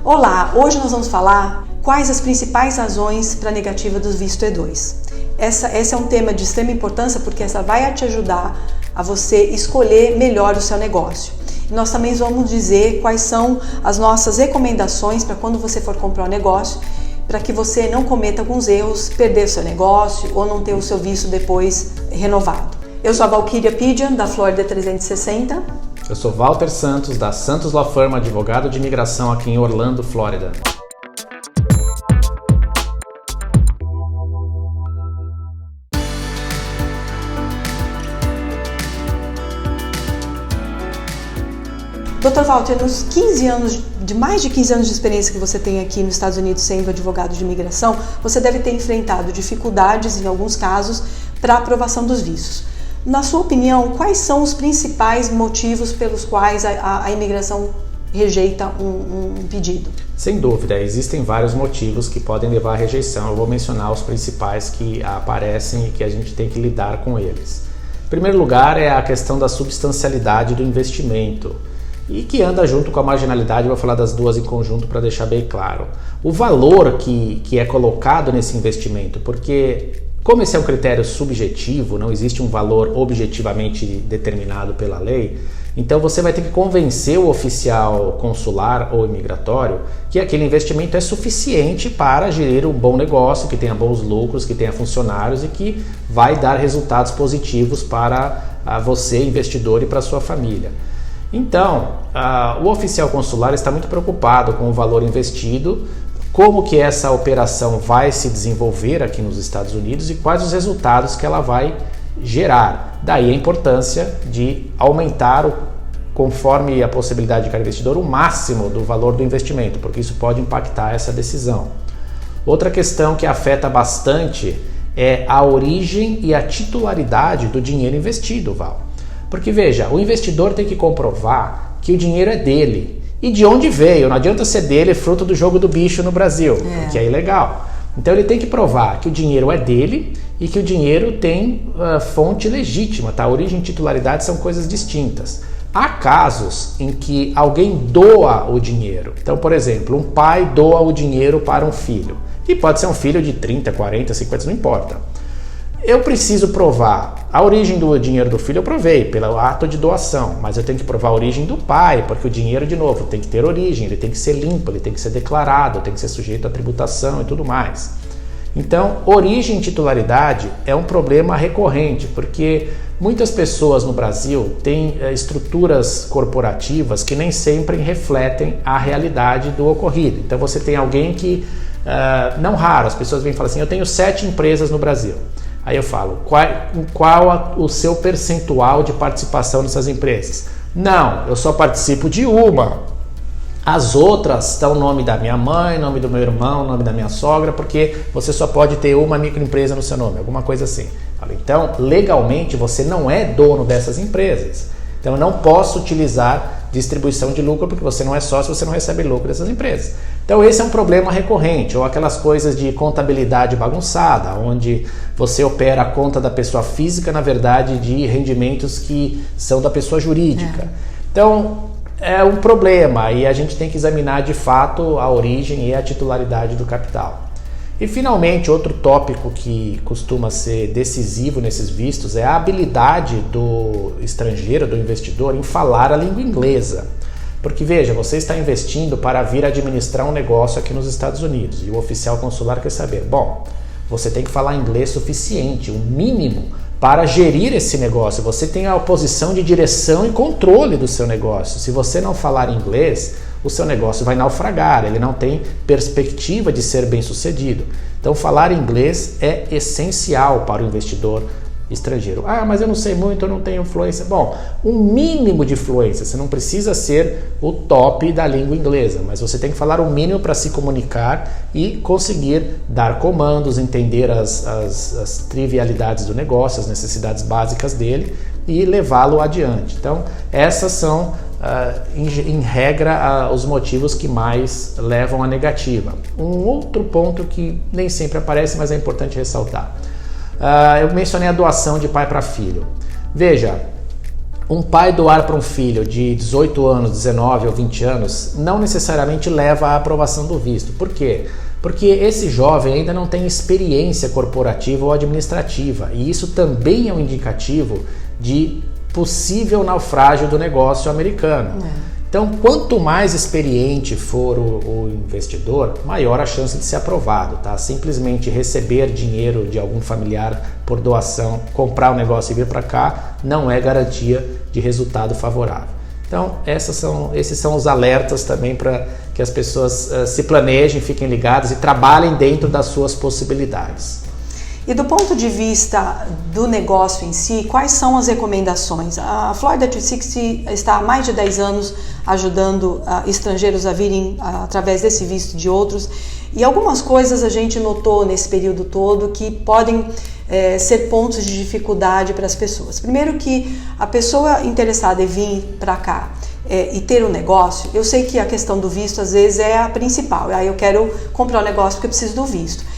Olá, hoje nós vamos falar quais as principais razões para a negativa do visto E2. Esse é um tema de extrema importância porque essa vai te ajudar a você escolher melhor o seu negócio. E nós também vamos dizer quais são as nossas recomendações para quando você for comprar um negócio, para que você não cometa alguns erros, perder o seu negócio ou não ter o seu visto depois renovado. Eu sou a Valquíria Pidian, da Flórida 360. Eu sou Walter Santos, da Santos Law Firm, advogado de imigração aqui em Orlando, Flórida. Dr. Walter, nos mais de 15 anos de experiência que você tem aqui nos Estados Unidos sendo advogado de imigração, você deve ter enfrentado dificuldades, em alguns casos, para a aprovação dos vistos. Na sua opinião, quais são os principais motivos pelos quais a imigração rejeita um pedido? Sem dúvida, existem vários motivos que podem levar à rejeição. Eu vou mencionar os principais que aparecem e que a gente tem que lidar com eles. Em primeiro lugar, é a questão da substancialidade do investimento e que anda junto com a marginalidade. Eu vou falar das duas em conjunto para deixar bem claro. O valor que é colocado nesse investimento, porque como esse é um critério subjetivo, não existe um valor objetivamente determinado pela lei, então você vai ter que convencer o oficial consular ou imigratório que aquele investimento é suficiente para gerir um bom negócio, que tenha bons lucros, que tenha funcionários e que vai dar resultados positivos para você, investidor, e para a sua família. Então, o oficial consular está muito preocupado com o valor investido, como que essa operação vai se desenvolver aqui nos Estados Unidos e quais os resultados que ela vai gerar. Daí a importância de aumentar, conforme a possibilidade de cada investidor, o máximo do valor do investimento, porque isso pode impactar essa decisão. Outra questão que afeta bastante é a origem e a titularidade do dinheiro investido, Val. Porque veja, o investidor tem que comprovar que o dinheiro é dele. E de onde veio? Não adianta ser dele fruto do jogo do bicho no Brasil, que é ilegal. Então ele tem que provar que o dinheiro é dele e que o dinheiro tem fonte legítima, tá? Origem e titularidade são coisas distintas. Há casos em que alguém doa o dinheiro. Então, por exemplo, um pai doa o dinheiro para um filho. E pode ser um filho de 30, 40, 50, não importa. Eu preciso provar a origem do dinheiro do filho, eu provei pelo ato de doação, mas eu tenho que provar a origem do pai, porque o dinheiro, de novo, tem que ter origem, ele tem que ser limpo, ele tem que ser declarado, tem que ser sujeito à tributação e tudo mais. Então, origem e titularidade é um problema recorrente, porque muitas pessoas no Brasil têm estruturas corporativas que nem sempre refletem a realidade do ocorrido. Então você tem alguém que, não raro, as pessoas vêm e falam assim, eu tenho 7 empresas no Brasil. Aí eu falo, qual o seu percentual de participação nessas empresas? Não, eu só participo de uma. As outras estão no nome da minha mãe, nome do meu irmão, nome da minha sogra, porque você só pode ter uma microempresa no seu nome, alguma coisa assim. Então, legalmente, você não é dono dessas empresas. Então, eu não posso utilizar distribuição de lucro porque você não é sócio, você não recebe lucro dessas empresas. Então, esse é um problema recorrente, ou aquelas coisas de contabilidade bagunçada, onde você opera a conta da pessoa física, na verdade, de rendimentos que são da pessoa jurídica. Então, é um problema e a gente tem que examinar de fato a origem e a titularidade do capital. E finalmente, outro tópico que costuma ser decisivo nesses vistos é a habilidade do estrangeiro, do investidor, em falar a língua inglesa. Porque veja, você está investindo para vir administrar um negócio aqui nos Estados Unidos e o oficial consular quer saber, bom, você tem que falar inglês suficiente, o mínimo, para gerir esse negócio. Você tem a posição de direção e controle do seu negócio. Se você não falar inglês, o seu negócio vai naufragar, ele não tem perspectiva de ser bem sucedido. Então falar inglês é essencial para o investidor estrangeiro. Ah, mas eu não sei muito, eu não tenho fluência. Bom, um mínimo de fluência, você não precisa ser o top da língua inglesa, mas você tem que falar o mínimo para se comunicar e conseguir dar comandos, entender as trivialidades do negócio, as necessidades básicas dele e levá-lo adiante. Então, essas são, em regra, os motivos que mais levam à negativa. Um outro ponto que nem sempre aparece, mas é importante ressaltar. Eu mencionei a doação de pai para filho. Veja, Um pai doar para um filho de 18 anos, 19 ou 20 anos não necessariamente leva à aprovação do visto. Por quê? Porque esse jovem ainda não tem experiência corporativa ou administrativa, e isso também é um indicativo de possível naufrágio do negócio americano. Então, quanto mais experiente for o investidor, maior a chance de ser aprovado, tá? Simplesmente receber dinheiro de algum familiar por doação, comprar o negócio e vir para cá, não é garantia de resultado favorável. Então, esses são os alertas também para que as pessoas se planejem, fiquem ligadas e trabalhem dentro das suas possibilidades. E do ponto de vista do negócio em si, quais são as recomendações? A Florida 360 está há mais de 10 anos ajudando estrangeiros a virem através desse visto de outros, e algumas coisas a gente notou nesse período todo que podem ser pontos de dificuldade para as pessoas. Primeiro, que a pessoa interessada em vir para cá e ter um negócio, eu sei que a questão do visto às vezes é a principal. Aí eu quero comprar um negócio porque eu preciso do visto.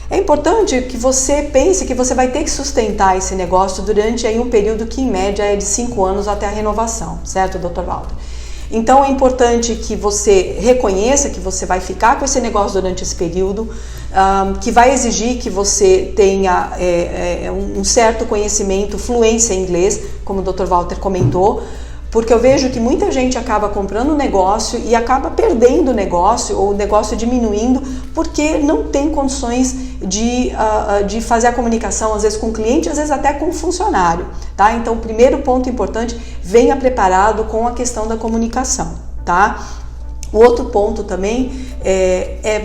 É importante que você pense que você vai ter que sustentar esse negócio durante aí um período que em média é de 5 anos até a renovação, certo, Dr. Walter? Então é importante que você reconheça que você vai ficar com esse negócio durante esse período, que vai exigir que você tenha um certo conhecimento, fluência em inglês, como o Dr. Walter comentou, porque eu vejo que muita gente acaba comprando um negócio e acaba perdendo o negócio, ou o negócio diminuindo, porque não tem condições de fazer a comunicação, às vezes com o cliente, às vezes até com o funcionário, tá? Então, o primeiro ponto importante, venha preparado com a questão da comunicação, tá? O outro ponto também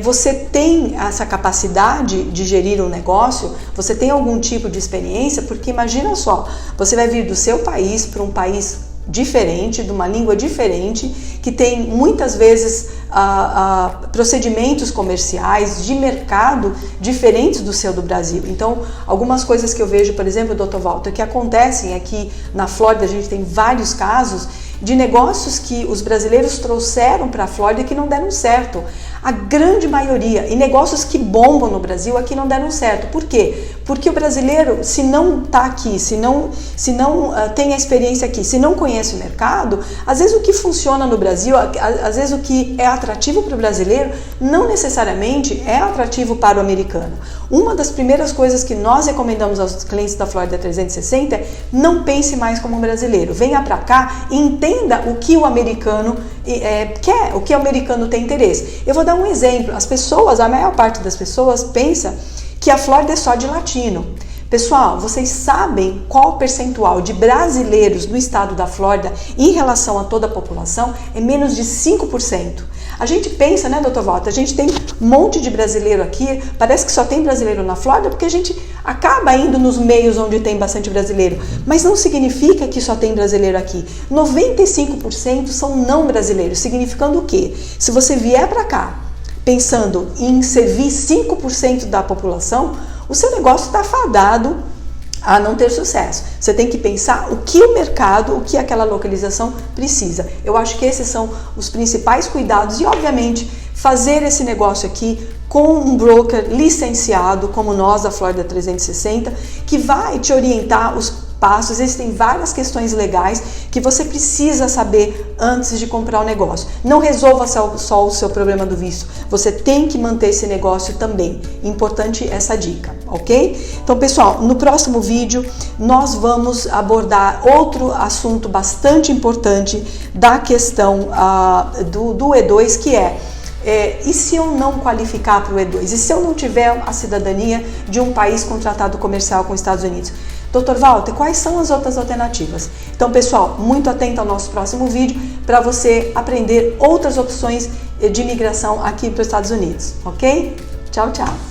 você tem essa capacidade de gerir um negócio, você tem algum tipo de experiência, porque imagina só, você vai vir do seu país para um país diferente, de uma língua diferente, que tem muitas vezes procedimentos comerciais de mercado diferentes do seu do Brasil. Então, algumas coisas que eu vejo, por exemplo, Dr. Walter, que acontecem aqui na Flórida, a gente tem vários casos de negócios que os brasileiros trouxeram para a Flórida e que não deram certo. A grande maioria, e negócios que bombam no Brasil aqui não deram certo. Por quê? Porque o brasileiro, se não está aqui, se não tem a experiência aqui, se não conhece o mercado, às vezes o que funciona no Brasil, às vezes o que é atrativo para o brasileiro, não necessariamente é atrativo para o americano. Uma das primeiras coisas que nós recomendamos aos clientes da Florida 360 é: não pense mais como um brasileiro. Venha para cá e entenda o que o americano quer, o que o americano tem interesse. Eu vou dar um exemplo. A maior parte das pessoas pensa que a Flórida é só de latino. Pessoal, vocês sabem qual o percentual de brasileiros no estado da Flórida em relação a toda a população? É menos de 5%. A gente pensa, né, Dr. Walter, a gente tem um monte de brasileiro aqui, parece que só tem brasileiro na Flórida, porque a gente acaba indo nos meios onde tem bastante brasileiro, mas não significa que só tem brasileiro aqui. 95% são não brasileiros, significando o quê? Se você vier para cá pensando em servir 5% da população, o seu negócio está fadado a não ter sucesso. Você tem que pensar o que o mercado, o que aquela localização precisa. Eu acho que esses são os principais cuidados e, obviamente, fazer esse negócio aqui com um broker licenciado, como nós da Florida 360, que vai te orientar os passos. Existem várias questões legais que você precisa saber antes de comprar o negócio. Não resolva só o seu problema do visto. Você tem que manter esse negócio também. Importante essa dica, ok? Então, pessoal, no próximo vídeo nós vamos abordar outro assunto bastante importante da questão do E2, que e se eu não qualificar para o E2? E se eu não tiver a cidadania de um país com tratado comercial com os Estados Unidos? Dr. Walter, quais são as outras alternativas? Então, pessoal, muito atento ao nosso próximo vídeo para você aprender outras opções de imigração aqui para os Estados Unidos, ok? Tchau, tchau!